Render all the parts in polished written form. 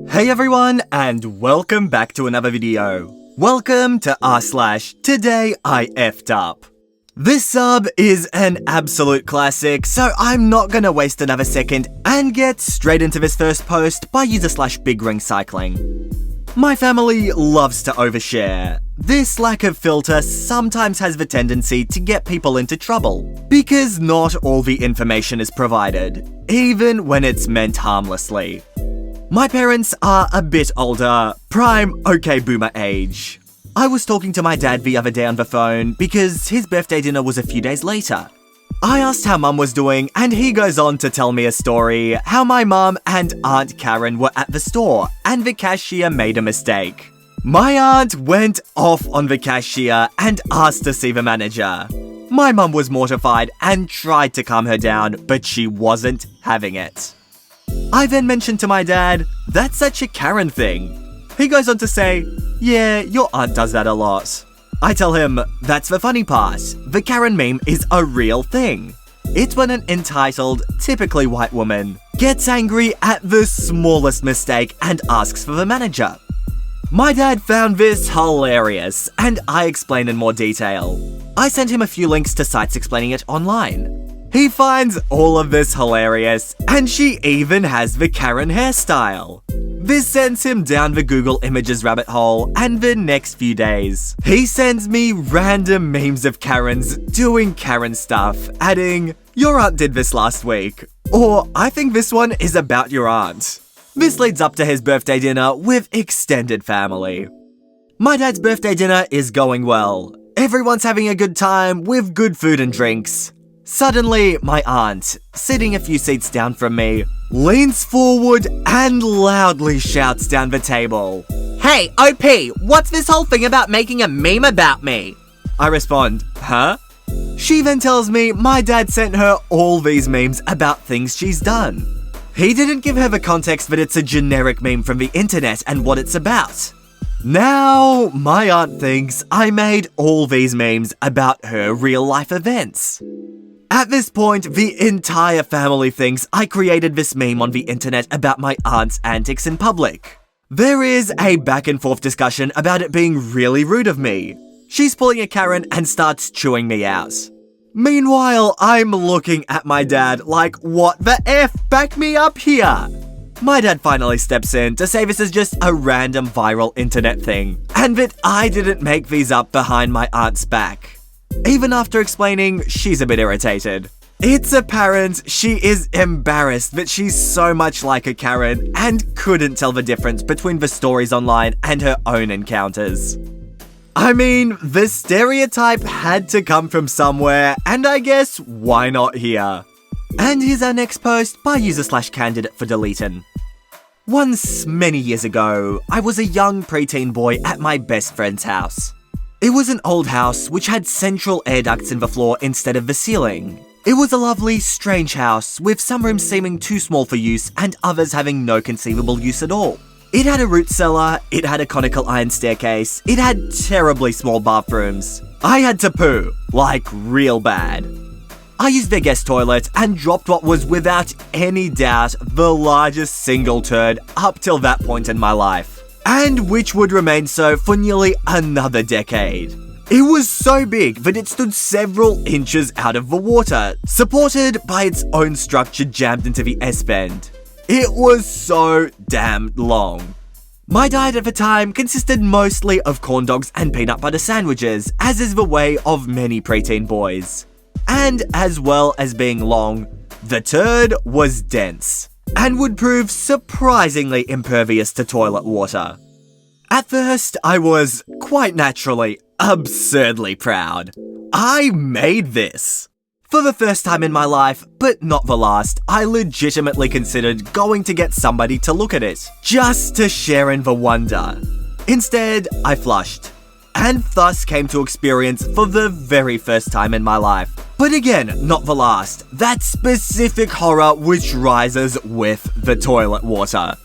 Hey everyone, and welcome back to another video. Welcome to r/TodayIF up. This sub is an absolute classic, so I'm not gonna waste another second and get straight into this first post by user/bigring cycling. My family loves to overshare. This lack of filter sometimes has the tendency to get people into trouble, because not all the information is provided, even when it's meant harmlessly. My parents are a bit older, prime okay boomer age. I was talking to my dad the other day on the phone because his birthday dinner was a few days later. I asked how mum was doing, and he goes on to tell me a story how my mum and Aunt Karen were at the store and the cashier made a mistake. My aunt went off on the cashier and asked to see the manager. My mum was mortified and tried to calm her down, but she wasn't having it. I then mentioned to my dad, "That's such a Karen thing." He goes on to say, "Yeah, your aunt does that a lot." I tell him, "That's the funny part. The Karen meme is a real thing. It's when an entitled, typically white woman gets angry at the smallest mistake and asks for the manager." My dad found this hilarious, and I explained in more detail. I sent him a few links to sites explaining it online. He finds all of this hilarious, and she even has the Karen hairstyle. This sends him down the Google Images rabbit hole, and the next few days, he sends me random memes of Karens doing Karen stuff, adding, "Your aunt did this last week," or "I think this one is about your aunt." This leads up to his birthday dinner with extended family. My dad's birthday dinner is going well. Everyone's having a good time with good food and drinks. Suddenly, my aunt, sitting a few seats down from me, leans forward and loudly shouts down the table, "Hey, OP, what's this whole thing about making a meme about me?" I respond, "Huh?" She then tells me my dad sent her all these memes about things she's done. He didn't give her the context that it's a generic meme from the internet and what it's about. Now, my aunt thinks I made all these memes about her real-life events. At this point, the entire family thinks I created this meme on the internet about my aunt's antics in public. There is a back and forth discussion about it being really rude of me. She's pulling a Karen and starts chewing me out. Meanwhile, I'm looking at my dad like, "What the F? Back me up here!" My dad finally steps in to say this is just a random viral internet thing, and that I didn't make these up behind my aunt's back. Even after explaining, she's a bit irritated. It's apparent she is embarrassed that she's so much like a Karen and couldn't tell the difference between the stories online and her own encounters. I mean, the stereotype had to come from somewhere, and I guess why not here? And here's our next post by user/candidate for deleting. Once, many years ago, I was a young preteen boy at my best friend's house. It was an old house which had central air ducts in the floor instead of the ceiling. It was a lovely, strange house, with some rooms seeming too small for use and others having no conceivable use at all. It had a root cellar, it had a conical iron staircase, it had terribly small bathrooms. I had to poo, like real bad. I used their guest toilet and dropped what was without any doubt the largest single turd up till that point in my life, and which would remain so for nearly another decade. It was so big that it stood several inches out of the water, supported by its own structure jammed into the S-bend. It was so damn long. My diet at the time consisted mostly of corn dogs and peanut butter sandwiches, as is the way of many preteen boys. And as well as being long, the turd was dense and would prove surprisingly impervious to toilet water. At first, I was, quite naturally, absurdly proud. I made this! For the first time in my life, but not the last, I legitimately considered going to get somebody to look at it, just to share in the wonder. Instead, I flushed, and thus came to experience for the very first time in my life, but again, not the last, that specific horror which rises with the toilet water.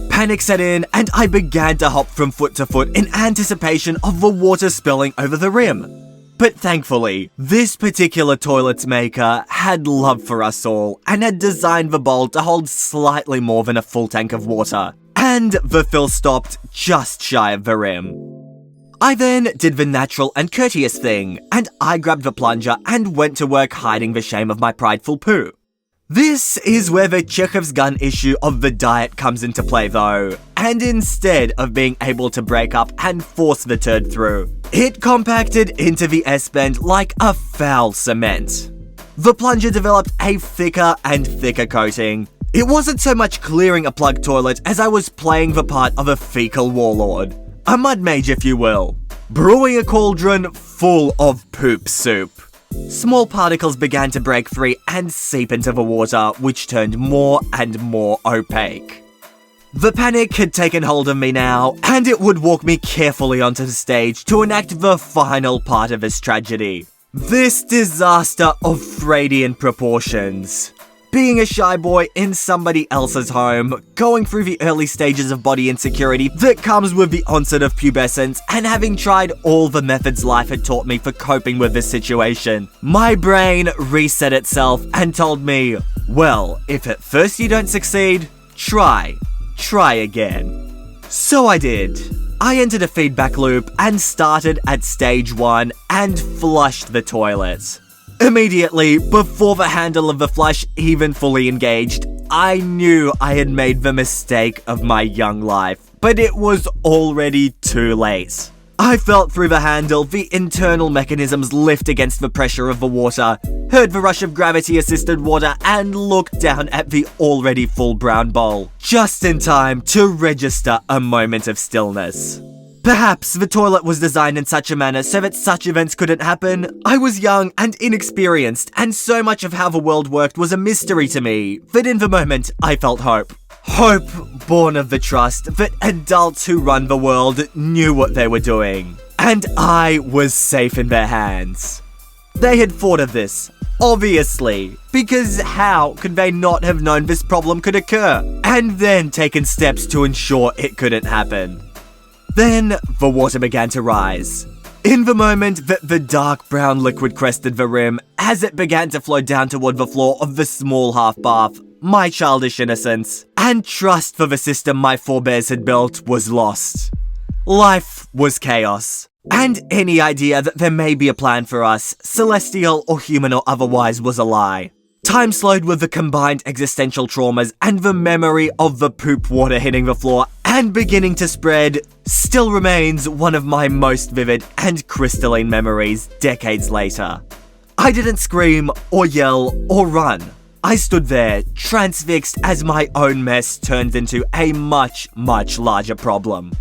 Panic set in, and I began to hop from foot to foot in anticipation of the water spilling over the rim. But thankfully, this particular toilet's maker had love for us all and had designed the bowl to hold slightly more than a full tank of water. and the fill stopped just shy of the rim. I then did the natural and courteous thing, and I grabbed the plunger and went to work hiding the shame of my prideful poo. This is where the Chekhov's gun issue of the diet comes into play though, and instead of being able to break up and force the turd through, it compacted into the S-bend like a foul cement. The plunger developed a thicker and thicker coating. It wasn't so much clearing a plug toilet as I was playing the part of a fecal warlord. A mud mage, if you will. Brewing a cauldron full of poop soup. Small particles began to break free and seep into the water, which turned more and more opaque. The panic had taken hold of me now, and it would walk me carefully onto the stage to enact the final part of this tragedy. This disaster of Freudian proportions. Being a shy boy in somebody else's home, going through the early stages of body insecurity that comes with the onset of pubescence, and having tried all the methods life had taught me for coping with this situation, my brain reset itself and told me, well, if at first you don't succeed, try again. So I did. I entered a feedback loop and started at stage 1 and flushed the toilet. Immediately, before the handle of the flush even fully engaged, I knew I had made the mistake of my young life, but it was already too late. I felt through the handle, the internal mechanisms lift against the pressure of the water, heard the rush of gravity-assisted water, and looked down at the already full brown bowl, just in time to register a moment of stillness. Perhaps the toilet was designed in such a manner so that such events couldn't happen. I was young and inexperienced, and so much of how the world worked was a mystery to me, that in the moment I felt hope. Hope born of the trust that adults who run the world knew what they were doing, and I was safe in their hands. They had thought of this, obviously, because how could they not have known this problem could occur, and then taken steps to ensure it couldn't happen? Then, the water began to rise. In the moment that the dark brown liquid crested the rim, as it began to flow down toward the floor of the small half bath, my childish innocence and trust for the system my forebears had built was lost. Life was chaos, and any idea that there may be a plan for us, celestial or human or otherwise, was a lie. Time slowed with the combined existential traumas and the memory of the poop water hitting the floor and beginning to spread still remains one of my most vivid and crystalline memories decades later. I didn't scream or yell or run. I stood there, transfixed as my own mess turned into a much, much larger problem.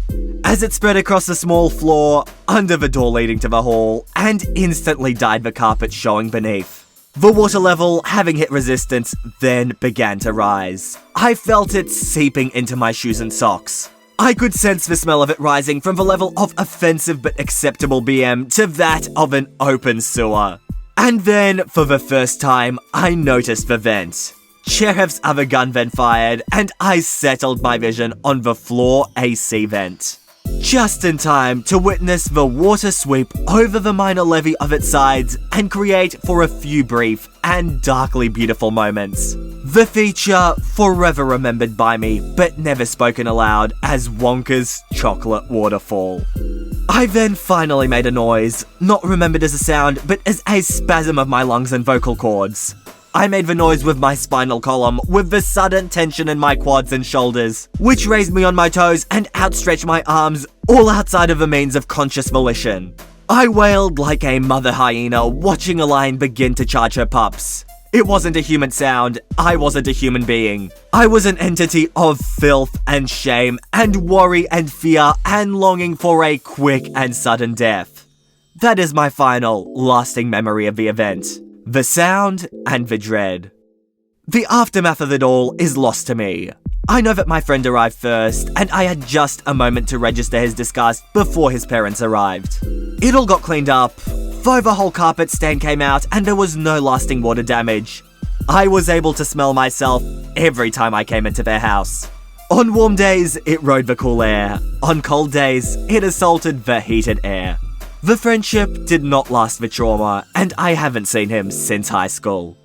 As it spread across the small floor, under the door leading to the hall, and instantly dyed the carpet showing beneath. The water level, having hit resistance, then began to rise. I felt it seeping into my shoes and socks. I could sense the smell of it rising from the level of offensive but acceptable BM to that of an open sewer. And then, for the first time, I noticed the vent. Chekhov's other gun then fired, and I settled my vision on the floor AC vent. Just in time to witness the water sweep over the minor levee of its sides and create for a few brief and darkly beautiful moments. The feature forever remembered by me, but never spoken aloud, as Wonka's chocolate waterfall. I then finally made a noise, not remembered as a sound, but as a spasm of my lungs and vocal cords. I made the noise with my spinal column, with the sudden tension in my quads and shoulders, which raised me on my toes and outstretched my arms, all outside of the means of conscious volition. I wailed like a mother hyena watching a lion begin to charge her pups. It wasn't a human sound, I wasn't a human being. I was an entity of filth and shame and worry and fear and longing for a quick and sudden death. That is my final, lasting memory of the event. The sound and the dread. The aftermath of it all is lost to me. I know that my friend arrived first, and I had just a moment to register his disgust before his parents arrived. It all got cleaned up, though the whole carpet stain came out and there was no lasting water damage. I was able to smell myself every time I came into their house. On warm days, it rode the cool air. On cold days, it assaulted the heated air. The friendship did not last the trauma, and I haven't seen him since high school.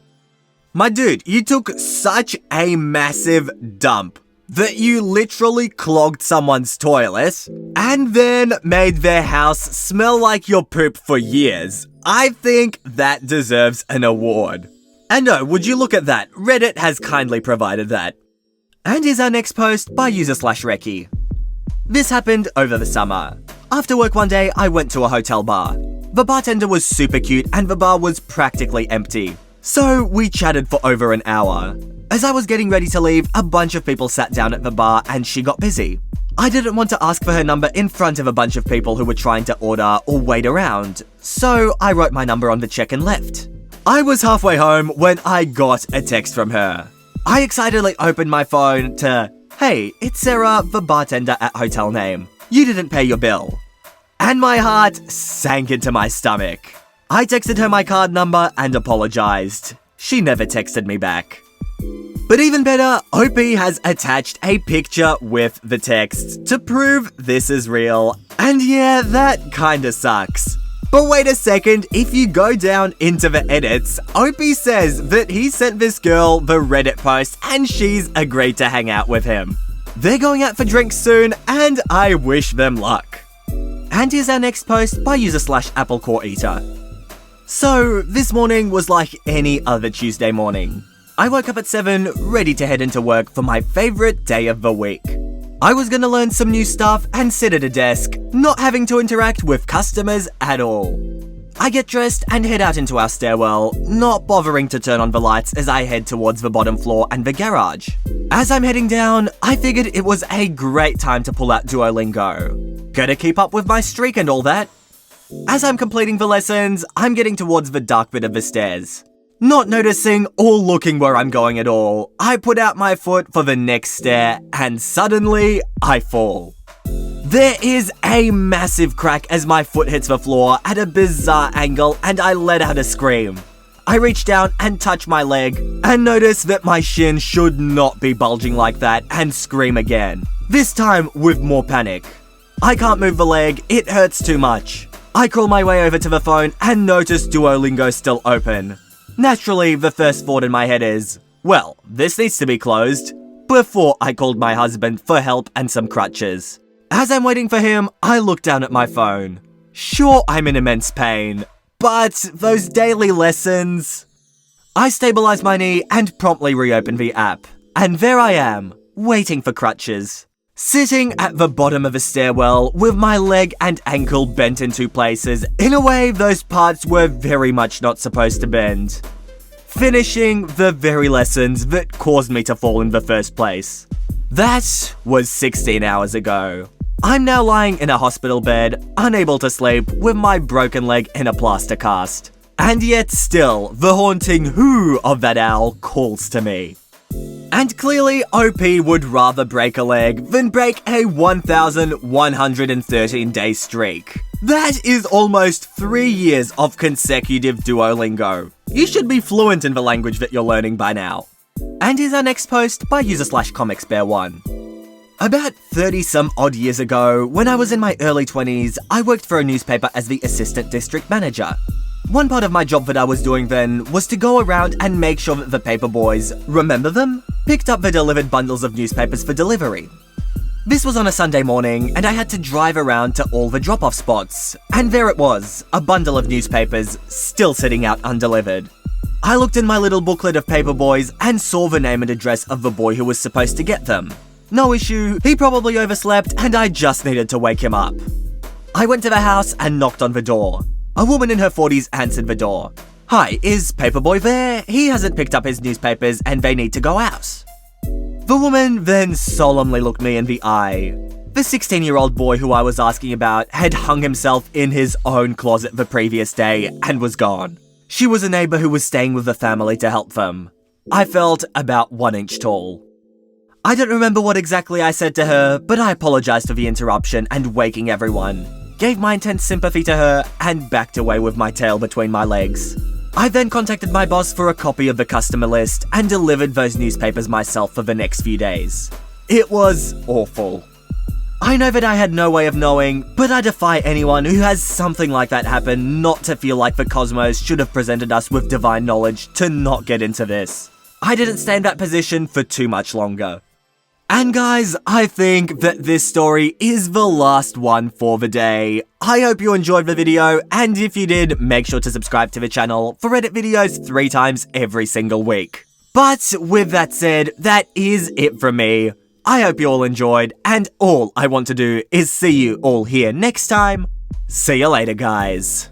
My dude, you took such a massive dump. that you literally clogged someone's toilet and then made their house smell like your poop for years. I think that deserves an award. And no, would you look at that? Reddit has kindly provided that. And here's our next post by user/Reki. This happened over the summer. After work one day, I went to a hotel bar. The bartender was super cute and the bar was practically empty. So we chatted for over an hour. As I was getting ready to leave, a bunch of people sat down at the bar and she got busy. I didn't want to ask for her number in front of a bunch of people who were trying to order or wait around, so I wrote my number on the check and left. I was halfway home when I got a text from her. I excitedly opened my phone to, "Hey, it's Sarah, the bartender at hotel name. You didn't pay your bill." And my heart sank into my stomach. I texted her my card number and apologized. She never texted me back. But even better, OP has attached a picture with the text to prove this is real. And yeah, that kinda sucks. But wait a second, if you go down into the edits, OP says that he sent this girl the Reddit post and she's agreed to hang out with him. They're going out for drinks soon and I wish them luck. And here's our next post by user/AppleCoreEater. So, this morning was like any other Tuesday morning. I woke up at 7, ready to head into work for my favorite day of the week. I was gonna learn some new stuff and sit at a desk, not having to interact with customers at all. I get dressed and head out into our stairwell, not bothering to turn on the lights as I head towards the bottom floor and the garage. As I'm heading down, I figured it was a great time to pull out Duolingo. Gotta keep up with my streak and all that. As I'm completing the lessons, I'm getting towards the dark bit of the stairs. Not noticing or looking where I'm going at all, I put out my foot for the next stair and suddenly I fall. There is a massive crack as my foot hits the floor at a bizarre angle and I let out a scream. I reach down and touch my leg and notice that my shin should not be bulging like that and scream again. This time with more panic. I can't move the leg, it hurts too much. I crawl my way over to the phone and notice Duolingo still open. Naturally, the first thought in my head is, well, this needs to be closed, before I called my husband for help and some crutches. As I'm waiting for him, I look down at my phone. Sure, I'm in immense pain, but those daily lessons... I stabilize my knee and promptly reopen the app. And there I am, waiting for crutches. Sitting at the bottom of a stairwell with my leg and ankle bent in two places in a way those parts were very much not supposed to bend. Finishing the very lessons that caused me to fall in the first place. That was 16 hours ago. I'm now lying in a hospital bed, unable to sleep, with my broken leg in a plaster cast. And yet still, the haunting hoo of that owl calls to me. And clearly, OP would rather break a leg than break a 1,113-day streak. That is almost 3 years of consecutive Duolingo. You should be fluent in the language that you're learning by now. And here's our next post by user/ComicsBear1. About 30-some odd years ago, when I was in my early 20s, I worked for a newspaper as the assistant district manager. One part of my job that I was doing then was to go around and make sure that the paper boys, remember them? Picked up the delivered bundles of newspapers for delivery. This was on a Sunday morning and I had to drive around to all the drop-off spots. And there it was, a bundle of newspapers still sitting out undelivered. I looked in my little booklet of paper boys and saw the name and address of the boy who was supposed to get them. No issue, he probably overslept and I just needed to wake him up. I went to the house and knocked on the door. A woman in her 40s answered the door. "Hi, is Paperboy there? He hasn't picked up his newspapers and they need to go out." The woman then solemnly looked me in the eye. The 16-year-old boy who I was asking about had hung himself in his own closet the previous day and was gone. She was a neighbor who was staying with the family to help them. I felt about 1 inch tall. I don't remember what exactly I said to her, but I apologized for the interruption and waking everyone. Gave my intense sympathy to her, and backed away with my tail between my legs. I then contacted my boss for a copy of the customer list and delivered those newspapers myself for the next few days. It was awful. I know that I had no way of knowing, but I defy anyone who has something like that happen not to feel like the cosmos should have presented us with divine knowledge to not get into this. I didn't stay in that position for too much longer. And guys, I think that this story is the last one for the day. I hope you enjoyed the video, and if you did, make sure to subscribe to the channel for Reddit videos 3 times every single week. But with that said, that is it from me. I hope you all enjoyed, and all I want to do is see you all here next time. See you later, guys.